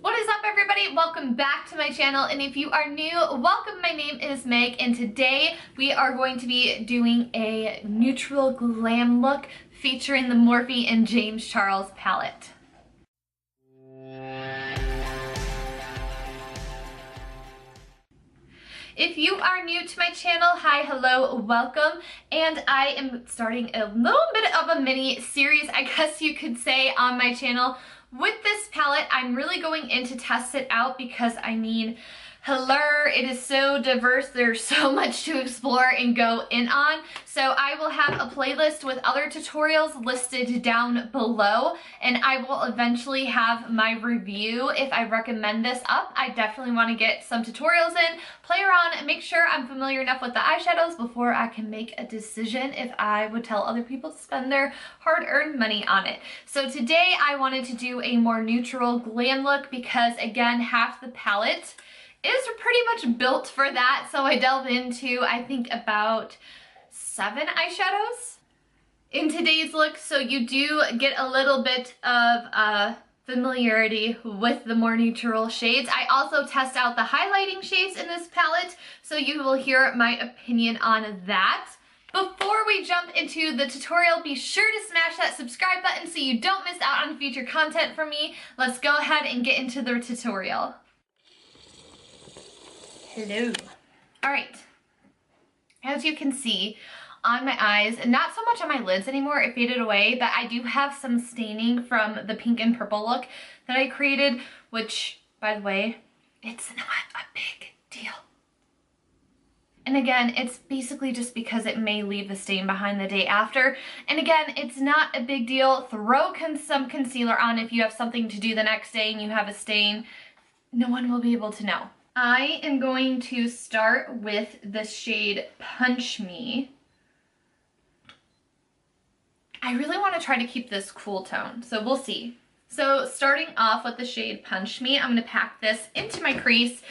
What is up, everybody? Welcome back to my channel, and if you are new, welcome. My name is Meg, and today we are going to be doing a neutral glam look featuring the Morphe and James Charles palette. If you are new to my channel, hi, hello, welcome, and I am starting a little bit of a mini series, I guess you could say, on my channel. With this palette, I'm really going in to test it out because, I mean, hello, it is so diverse. There's so much to explore and go in on. So I will have a playlist with other tutorials listed down below, and I will eventually have my review if I recommend this up. I definitely want to get some tutorials in, play around, and make sure I'm familiar enough with the eyeshadows before I can make a decision if I would tell other people to spend their hard-earned money on it. So today I wanted to do a more neutral glam look because, again, half the palette is pretty much built for that. So I delved into, I think, about 7 eyeshadows in today's look. So you do get a little bit of familiarity with the more neutral shades. I also test out the highlighting shades in this palette, so you will hear my opinion on that. Before we jump into the tutorial, be sure to smash that subscribe button so you don't miss out on future content from me. Let's go ahead and get into the tutorial. Hello. All right, as you can see on my eyes, and not so much on my lids anymore, it faded away, but I do have some staining from the pink and purple look that I created, which, by the way, it's not a big deal. And again, it's basically just because it may leave the stain behind the day after. And again, it's not a big deal. Throw some concealer on if you have something to do the next day and you have a stain. No one will be able to know. I am going to start with the shade Punch Me. I really want to try to keep this cool tone, so we'll see. So starting off with the shade Punch Me, I'm going to pack this into my crease.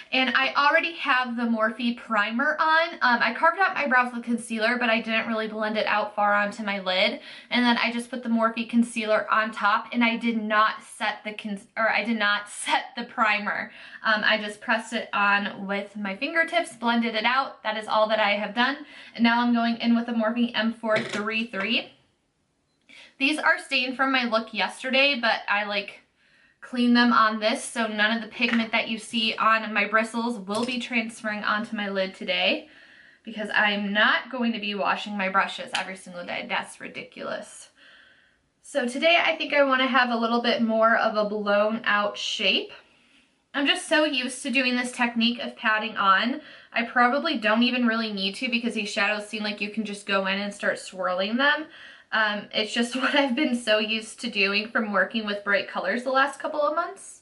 And I already have the Morphe primer on. I carved out my brows with concealer, but I didn't really blend it out far onto my lid. And then I just put the Morphe concealer on top, and I did not set the primer. I just pressed it on with my fingertips, blended it out. That is all that I have done. And now I'm going in with the Morphe M433. These are stained from my look yesterday, but I clean them on this, so none of the pigment that you see on my bristles will be transferring onto my lid today because I'm not going to be washing my brushes every single day. That's ridiculous. So today I think I want to have a little bit more of a blown out shape. I'm just so used to doing this technique of patting on. I probably don't even really need to because these shadows seem like you can just go in and start swirling them. It's just what I've been so used to doing from working with bright colors the last couple of months.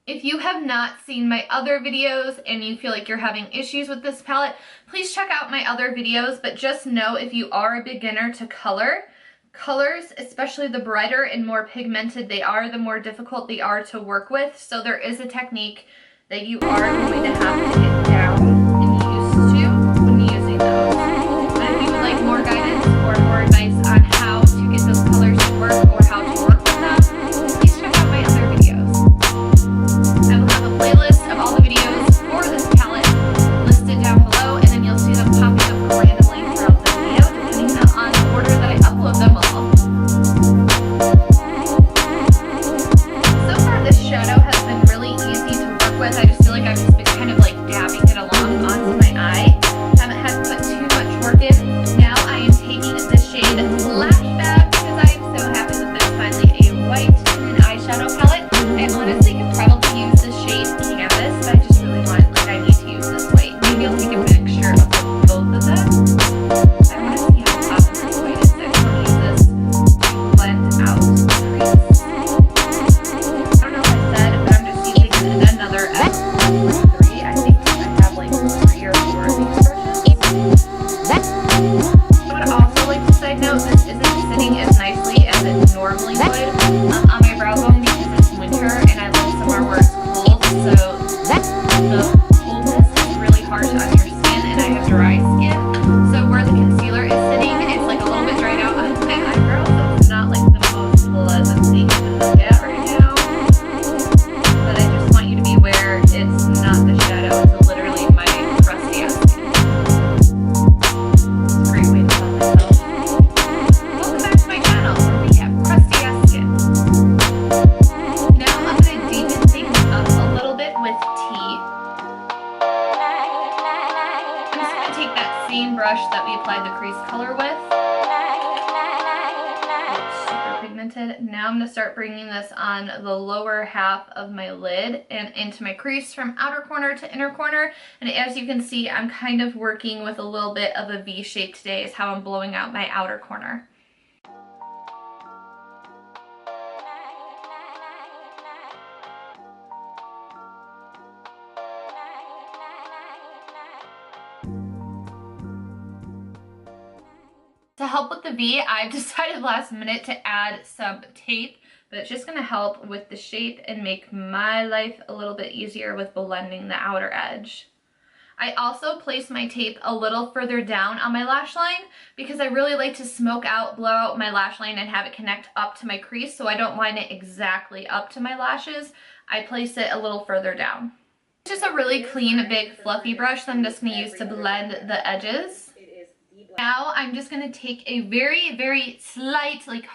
If you have not seen my other videos and you feel like you're having issues with this palette, please check out my other videos, but just know if you are a beginner to colors, especially the brighter and more pigmented they are, the more difficult they are to work with. So there is a technique that you are going to have to get down and used to when using those. Like more guidance or more advice on how to get those colors to work or how to work with them, please check out my other videos. I will have a playlist of all the videos for this palette listed down below, and then you'll see them popping up randomly throughout the video depending on the order that I upload them all. So far this shadow has been really easy to work with. I just feel like I've just been kind of dabbing gonna start bringing this on the lower half of my lid and into my crease from outer corner to inner corner. And as you can see, I'm kind of working with a little bit of a V shape today is how I'm blowing out my outer corner. To help with the V, I've decided last minute to add some tape, but it's just gonna help with the shape and make my life a little bit easier with blending the outer edge. I also place my tape a little further down on my lash line because I really like to smoke out, blow out my lash line and have it connect up to my crease, so I don't line it exactly up to my lashes. I place it a little further down. It's just a really clean, big, fluffy brush that I'm just gonna use to blend the edges. Now I'm just going to take a very, very slight, like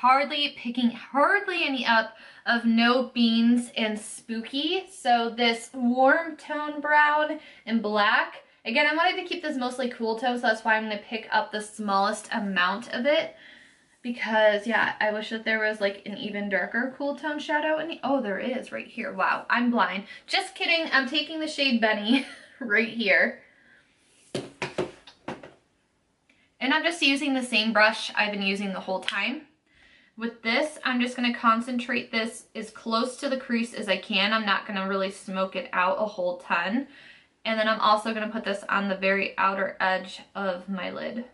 picking hardly any up of No Beans and Spooky. So this warm tone brown and black. Again, I wanted to keep this mostly cool tone, so that's why I'm going to pick up the smallest amount of it. Because, yeah, I wish that there was like an even darker cool tone shadow. Oh, there is right here. Wow, I'm blind. Just kidding. I'm taking the shade Benny right here. And I'm just using the same brush I've been using the whole time. With this, I'm just going to concentrate this as close to the crease as I can. I'm not going to really smoke it out a whole ton. And then I'm also going to put this on the very outer edge of my lid.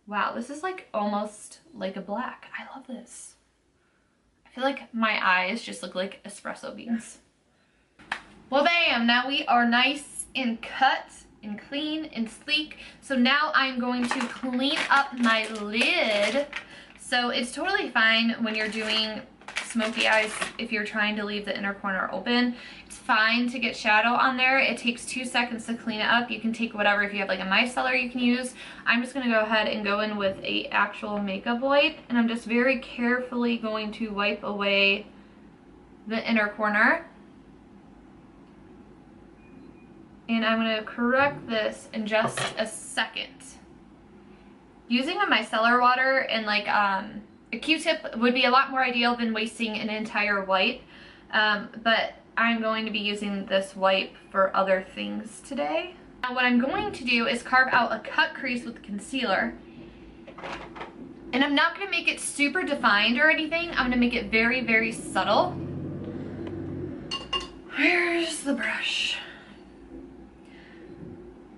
Wow, this is like almost like a black. I love this. I feel like my eyes just look like espresso beans. Well, bam! Now we are nice and cut and clean and sleek. So now I'm going to clean up my lid. So it's totally fine when you're doing smoky eyes if you're trying to leave the inner corner open. It's fine to get shadow on there. It takes 2 seconds to clean it up. You can take whatever, if you have like a micellar you can use. I'm just gonna go ahead and go in with a actual makeup wipe, and I'm just very carefully going to wipe away the inner corner. And I'm going to correct this in just a second. Using a micellar water and like a Q-tip would be a lot more ideal than wasting an entire wipe. But I'm going to be using this wipe for other things today. Now what I'm going to do is carve out a cut crease with concealer. And I'm not going to make it super defined or anything. I'm going to make it very, very subtle. Where's the brush?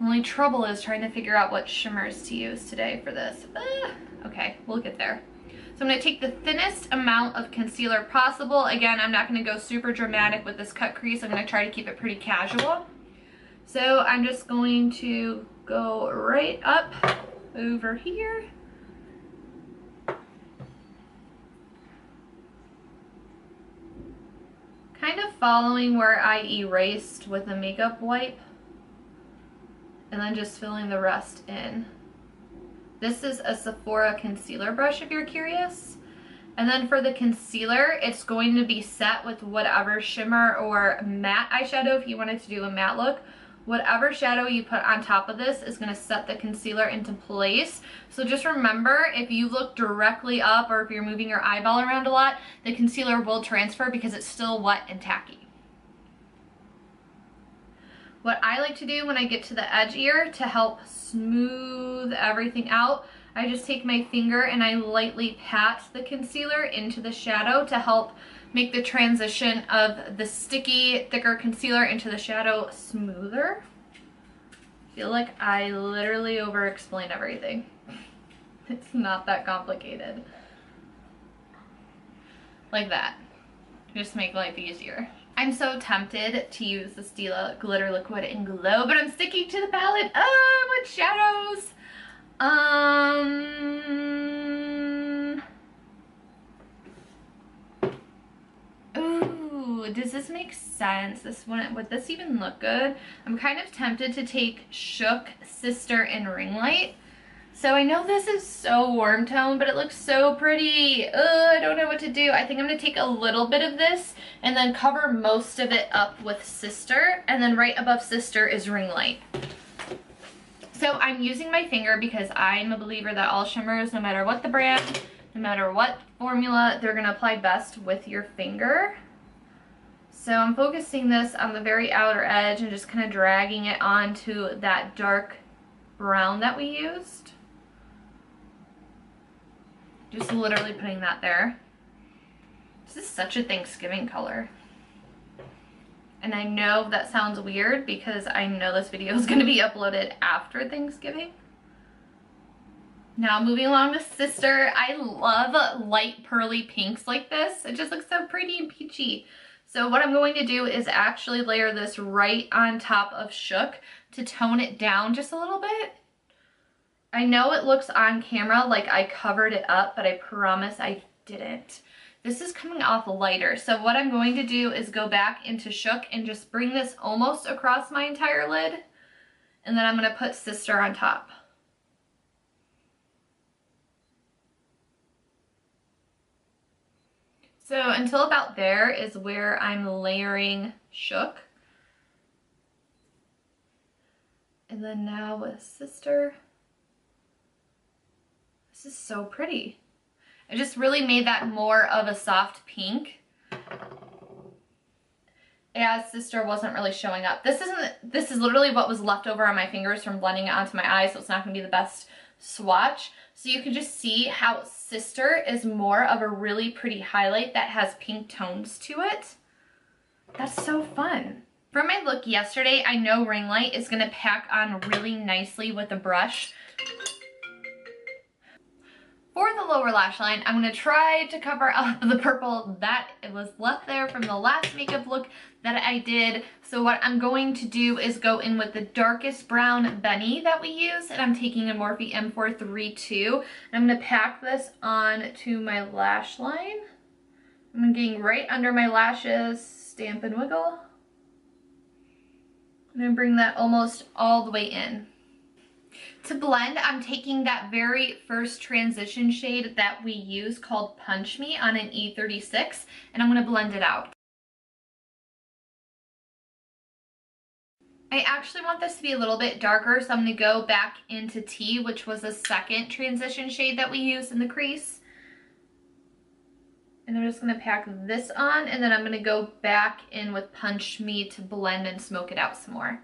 Only trouble is trying to figure out what shimmers to use today for this. Okay, we'll get there. So I'm going to take the thinnest amount of concealer possible. Again, I'm not going to go super dramatic with this cut crease. I'm going to try to keep it pretty casual. So I'm just going to go right up over here. Kind of following where I erased with a makeup wipe. And then just filling the rest in. This is a Sephora concealer brush if you're curious. And then for the concealer, it's going to be set with whatever shimmer or matte eyeshadow if you wanted to do a matte look. Whatever shadow you put on top of this is going to set the concealer into place. So just remember, if you look directly up or if you're moving your eyeball around a lot, the concealer will transfer because it's still wet and tacky. What I like to do when I get to the edge ear to help smooth everything out, I just take my finger and I lightly pat the concealer into the shadow to help make the transition of the sticky, thicker concealer into the shadow smoother. I feel like I literally over-explain everything. It's not that complicated. Like that. Just make life easier. I'm so tempted to use the Stila Glitter Liquid in Glow, but I'm sticking to the palette. With shadows. Ooh, does this make sense? This one, would this even look good? I'm kind of tempted to take Shook, Sister, and Ring Light. So I know this is so warm tone, but it looks so pretty. I don't know what to do. I think I'm going to take a little bit of this and then cover most of it up with Sister. And then right above Sister is Ring Light. So I'm using my finger because I'm a believer that all shimmers, no matter what the brand, No matter what formula, they're gonna apply best with your finger. So I'm focusing this on the very outer edge and just kind of dragging it onto that dark brown that we used. Just literally putting that there. This is such a Thanksgiving color. And I know that sounds weird because I know this video is going to be uploaded after Thanksgiving. Now moving along to Sister. I love light pearly pinks like this. It just looks so pretty and peachy. So what I'm going to do is actually layer this right on top of Shook to tone it down just a little bit. I know it looks on camera like I covered it up, but I promise I didn't. This is coming off lighter. So what I'm going to do is go back into Shook and just bring this almost across my entire lid. And then I'm going to put Sister on top. So until about there is where I'm layering Shook. And then now with Sister. This is so pretty. I just really made that more of a soft pink, as Sister wasn't really showing up. This is literally what was left over on my fingers from blending it onto my eyes, so it's not going to be the best swatch. So you can just see how Sister is more of a really pretty highlight that has pink tones to it. That's so fun. For my look yesterday, I know Ring Light is going to pack on really nicely with a brush. For the lower lash line, I'm going to try to cover up the purple that was left there from the last makeup look that I did. So what I'm going to do is go in with the darkest brown Benny that we use, and I'm taking a Morphe M432, and I'm going to pack this on to my lash line. I'm getting right under my lashes, stamp and wiggle. I'm going to bring that almost all the way in. To blend, I'm taking that very first transition shade that we use called Punch Me on an E36, and I'm going to blend it out. I actually want this to be a little bit darker, so I'm going to go back into T, which was the second transition shade that we used in the crease. And I'm just going to pack this on, and then I'm going to go back in with Punch Me to blend and smoke it out some more.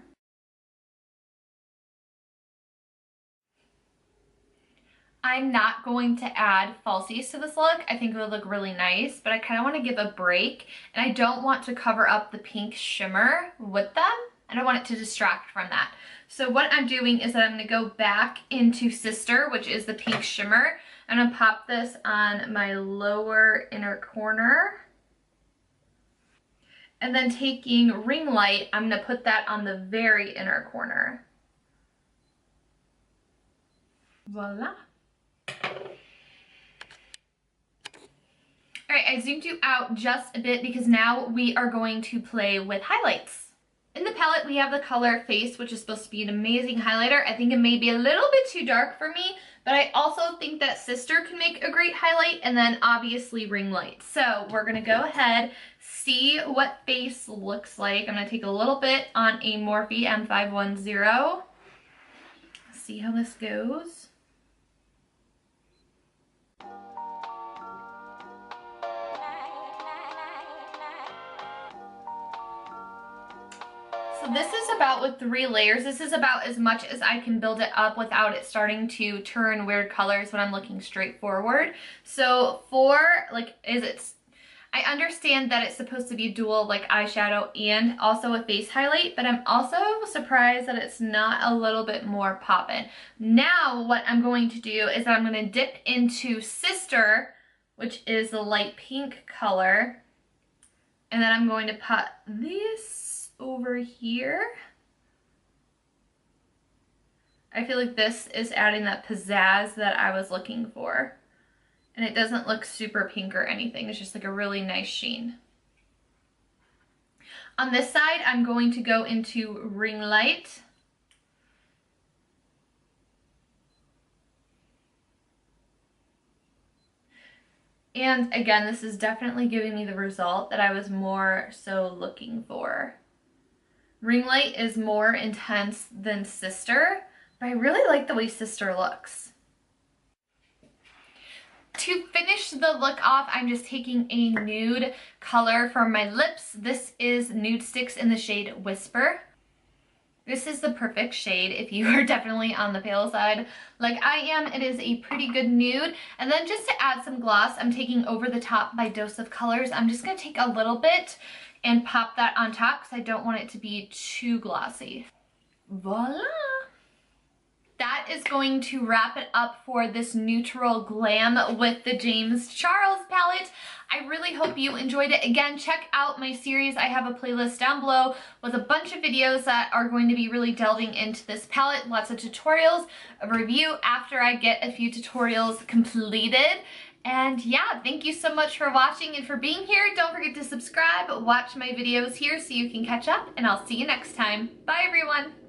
I'm not going to add falsies to this look. I think it would look really nice, but I kind of want to give a break, and I don't want to cover up the pink shimmer with them. I don't want it to distract from that. So what I'm doing is that I'm going to go back into Sister, which is the pink shimmer. I'm going to pop this on my lower inner corner. And then taking Ring Light, I'm going to put that on the very inner corner. Voila. Alright, I zoomed you out just a bit because now we are going to play with highlights. In the palette, we have the color Face, which is supposed to be an amazing highlighter. I think it may be a little bit too dark for me, but I also think that Sister can make a great highlight, and then obviously Ring Light. So we're going to go ahead, see what Face looks like. I'm going to take a little bit on a Morphe M510. See how this goes. So this is about with 3 layers. This is about as much as I can build it up without it starting to turn weird colors when I'm looking straight forward. So for I understand that it's supposed to be dual like eyeshadow and also a face highlight, but I'm also surprised that it's not a little bit more poppin'. Now what I'm going to do is I'm going to dip into Sister, which is the light pink color, and then I'm going to put this over here. I feel like this is adding that pizzazz that I was looking for. And it doesn't look super pink or anything. It's just like a really nice sheen. On this side, I'm going to go into Ring Light. And again, this is definitely giving me the result that I was more so looking for. Ring Light is more intense than Sister, but I really like the way Sister looks. To finish the look off, I'm just taking a nude color for my lips. This is Nude Sticks in the shade Whisper. This is the perfect shade if you are definitely on the pale side like I am. It is a pretty good nude. And then just to add some gloss, I'm taking Over the Top by Dose of Colors. I'm just going to take a little bit and pop that on top because I don't want it to be too glossy. Voila! That is going to wrap it up for this neutral glam with the James Charles palette. I really hope you enjoyed it. Again, check out my series. I have a playlist down below with a bunch of videos that are going to be really delving into this palette. Lots of tutorials, a review after I get a few tutorials completed. And yeah, thank you so much for watching and for being here. Don't forget to subscribe, watch my videos here so you can catch up, and I'll see you next time. Bye everyone!